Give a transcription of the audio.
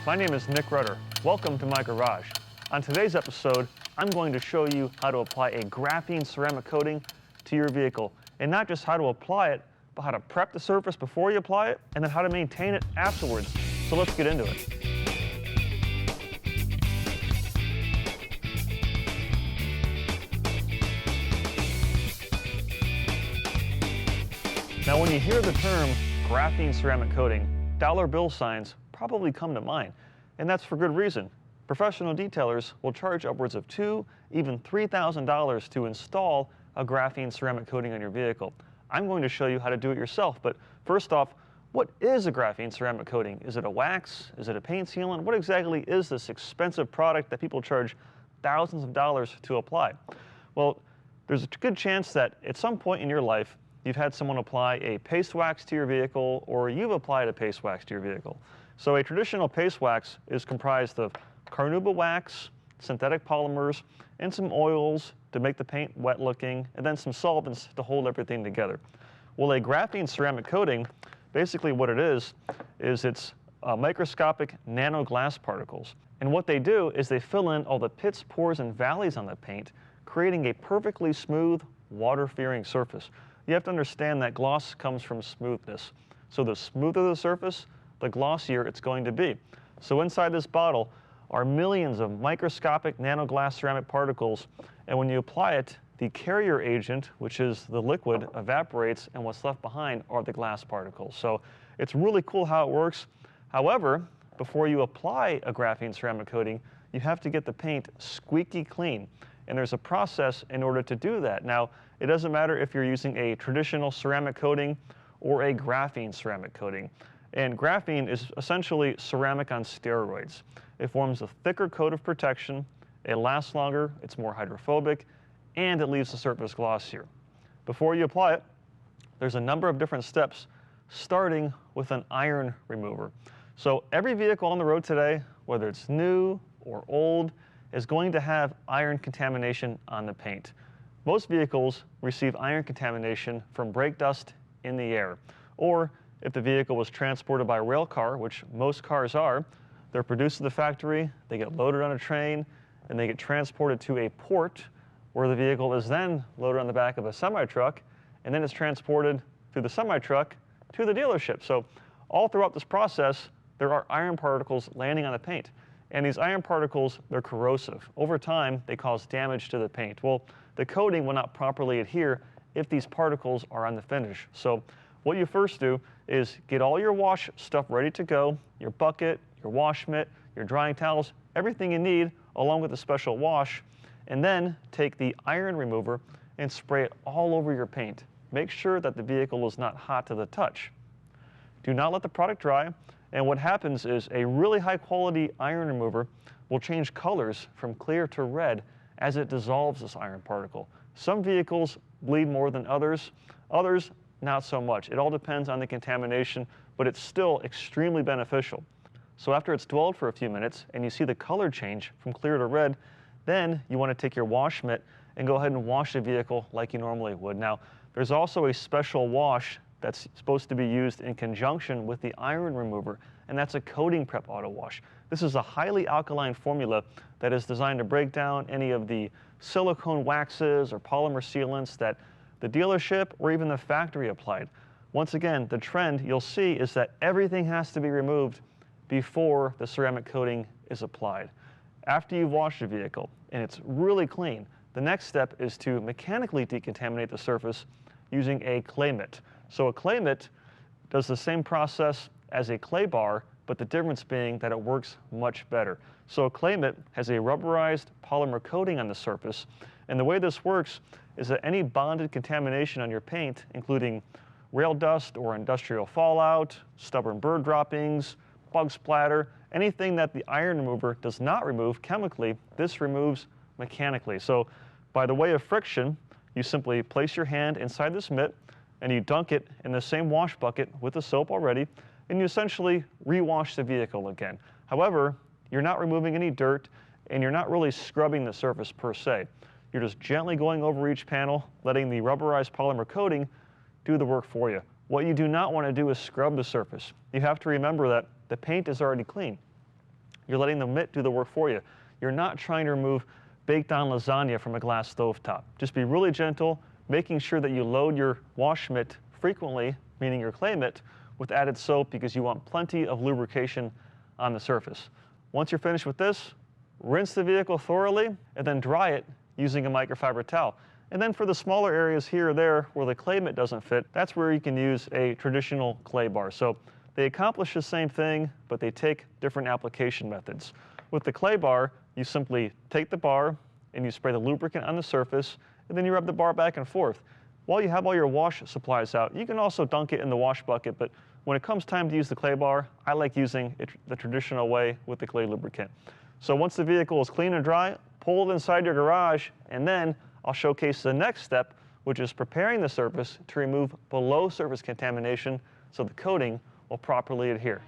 My name is Nick Rudder. Welcome to my garage. On today's episode, I'm going to show you how to apply a graphene ceramic coating to your vehicle. And not just how to apply it, but how to prep the surface before you apply it, and then how to maintain it afterwards. So let's get into it. Now, when you hear the term graphene ceramic coating, dollar bill signs probably come to mind, and that's for good reason. Professional detailers will charge upwards of $2,000, even $3,000 to install a graphene ceramic coating on your vehicle. I'm going to show you how to do it yourself, but first off, what is a graphene ceramic coating? Is it a wax? Is it a paint sealant? What exactly is this expensive product that people charge thousands of dollars to apply? Well, there's a good chance that at some point in your life, you've had someone apply a paste wax to your vehicle, or you've applied a paste wax to your vehicle. So a traditional paste wax is comprised of carnauba wax, synthetic polymers, and some oils to make the paint wet looking, and then some solvents to hold everything together. Well, a graphene ceramic coating, basically what it is it's microscopic nano glass particles. And what they do is they fill in all the pits, pores, and valleys on the paint, creating a perfectly smooth, water-fearing surface. You have to understand that gloss comes from smoothness. So the smoother the surface, the glossier it's going to be. So inside this bottle are millions of microscopic nanoglass ceramic particles, and when you apply it, the carrier agent, which is the liquid, evaporates, and what's left behind are the glass particles. So it's really cool how it works. However, before you apply a graphene ceramic coating, you have to get the paint squeaky clean. And there's a process in order to do that. Now, it doesn't matter if you're using a traditional ceramic coating or a graphene ceramic coating. And graphene is essentially ceramic on steroids. It forms a thicker coat of protection, it lasts longer, it's more hydrophobic, and it leaves the surface glossier. Before you apply it, there's a number of different steps, starting with an iron remover. So every vehicle on the road today, whether it's new or old, is going to have iron contamination on the paint. Most vehicles receive iron contamination from brake dust in the air, or if the vehicle was transported by rail car, which most cars are, they're produced at the factory, they get loaded on a train, and they get transported to a port where the vehicle is then loaded on the back of a semi-truck, and then it's transported through the semi-truck to the dealership. So all throughout this process, there are iron particles landing on the paint. And these iron particles, they're corrosive. Over time, they cause damage to the paint. Well, the coating will not properly adhere if these particles are on the finish. So what you first do is get all your wash stuff ready to go, your bucket, your wash mitt, your drying towels, everything you need, along with a special wash, and then take the iron remover and spray it all over your paint. Make sure that the vehicle is not hot to the touch. Do not let the product dry. And what happens is a really high quality iron remover will change colors from clear to red as it dissolves this iron particle. Some vehicles bleed more than others, others not so much. It all depends on the contamination, but it's still extremely beneficial. So after it's dwelled for a few minutes and you see the color change from clear to red, then you want to take your wash mitt and go ahead and wash the vehicle like you normally would. Now, there's also a special wash that's supposed to be used in conjunction with the iron remover, and that's a coating prep auto wash. This is a highly alkaline formula that is designed to break down any of the silicone waxes or polymer sealants that the dealership or even the factory applied. Once again, the trend you'll see is that everything has to be removed before the ceramic coating is applied. After you've washed your vehicle and it's really clean, the next step is to mechanically decontaminate the surface using a clay mitt. So a clay mitt does the same process as a clay bar, but the difference being that it works much better. So a clay mitt has a rubberized polymer coating on the surface, and the way this works is that any bonded contamination on your paint, including rail dust or industrial fallout, stubborn bird droppings, bug splatter, anything that the iron remover does not remove chemically, this removes mechanically. So by the way of friction, you simply place your hand inside this mitt and you dunk it in the same wash bucket with the soap already, and you essentially rewash the vehicle again. However, you're not removing any dirt and you're not really scrubbing the surface per se. You're just gently going over each panel, letting the rubberized polymer coating do the work for you. What you do not want to do is scrub the surface. You have to remember that the paint is already clean. You're letting the mitt do the work for you. You're not trying to remove baked on lasagna from a glass stovetop. Just be really gentle, making sure that you load your wash mitt frequently, meaning your clay mitt, with added soap because you want plenty of lubrication on the surface. Once you're finished with this, rinse the vehicle thoroughly and then dry it using a microfiber towel. And then for the smaller areas here or there where the clay mitt doesn't fit, that's where you can use a traditional clay bar. So they accomplish the same thing, but they take different application methods. With the clay bar, you simply take the bar and you spray the lubricant on the surface, and then you rub the bar back and forth. While you have all your wash supplies out, you can also dunk it in the wash bucket, but when it comes time to use the clay bar, I like using it the traditional way with the clay lubricant. So once the vehicle is clean and dry, pull it inside your garage, and then I'll showcase the next step, which is preparing the surface to remove below surface contamination so the coating will properly adhere.